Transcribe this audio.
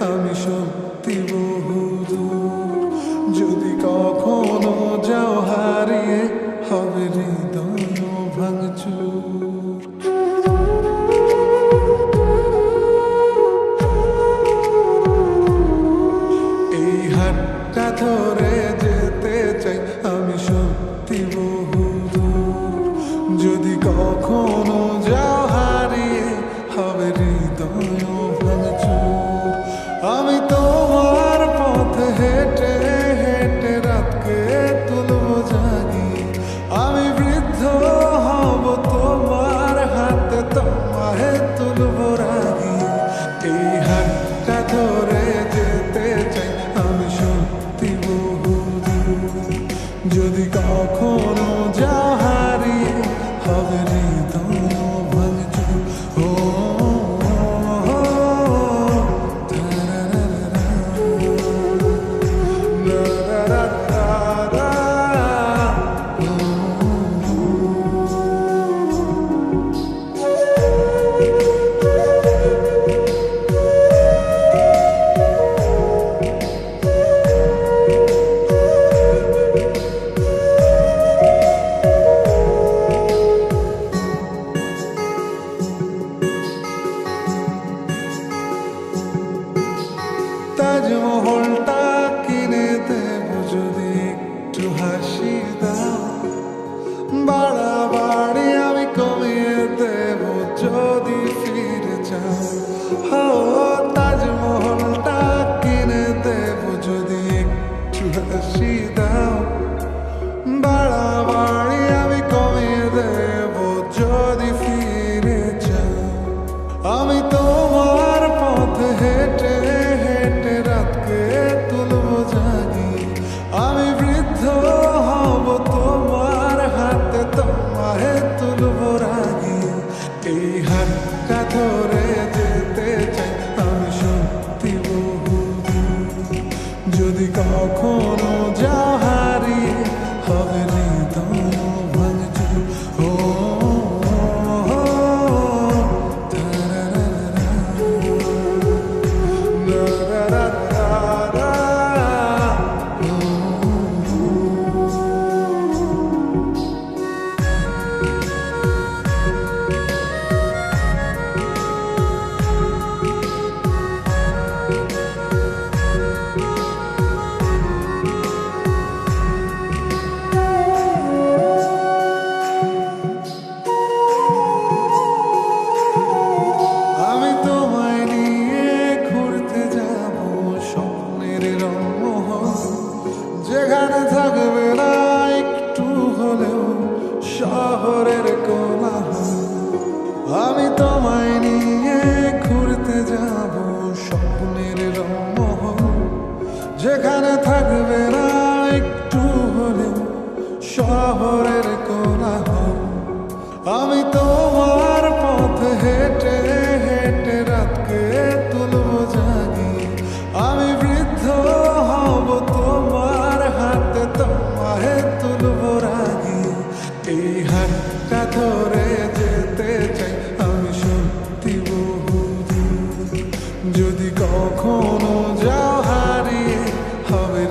আমি সত্যি বহুদূর। যদি কখনো যাও হারিয়ে হবে হৃদয় ভাঙচুর। এই হাতটা ধরে যেতে চাই আমি সত্যি বহুদূর। যদি কখনো যাও হারিয়ে হবে হৃদয় ভাঙচুর। আমি তোমার পথে হেঁটে হেঁটে রাতকে তুলব জাগি। আমি বৃদ্ধ হব তোমার হাতে, তোমায় তুলব রাগি। এই হাতটা ধরে যেতে চাই আমি সত্যি বহুদূর। যদি কখনো যাও হারিয়ে হবে হৃদয় ভাঙচুর। ও তাজমহলটা কিনে দেব যদি একটু হাসি দাও। বাড়াবাড়ি আমি কমিয়ে দেব যদি ফিরে যাও। ও তাজমহলটা কিনে দেব যদি একটু হাসি দাও। বাড়াবাড়ি আমি কমিয়ে দেব যদি ফিরে যাও। আমি তোমার পথে হেঁটে হেঁটে রাতকে তুলব জাগি। আমি বৃদ্ধ হব তোমার হাতে, তোমায় তুলব রাগি। এই হাতটা ধরে যেতে চাই আমি সত্যি বহুদূর। যদি কখনো যাও হারিয়ে হবে হৃদয় ভাঙচুর। ও আমি তোমায় নিয়ে ঘুরতে যাব স্বপ্নের রংমহল। যেখানে থাকবে না একটু হলেও শহরের কোলাহল। আমি তোমায় নিয়ে ঘুরতে যাব স্বপ্নের রংমহল। যেখানে থাকবে না একটু হলেও শহরের কোলাহল। আমি তোমার পথে হেঁটে হেঁটে রাতকে তুলব জাগি। আমি বৃদ্ধ হব তোমার হাতে, তোমায় তুলব রাগি। এই হাতটা ধরে যেতে চাই আমি সত্যি বহুদূর। যদি কখনো যাও হারিয়ে হবে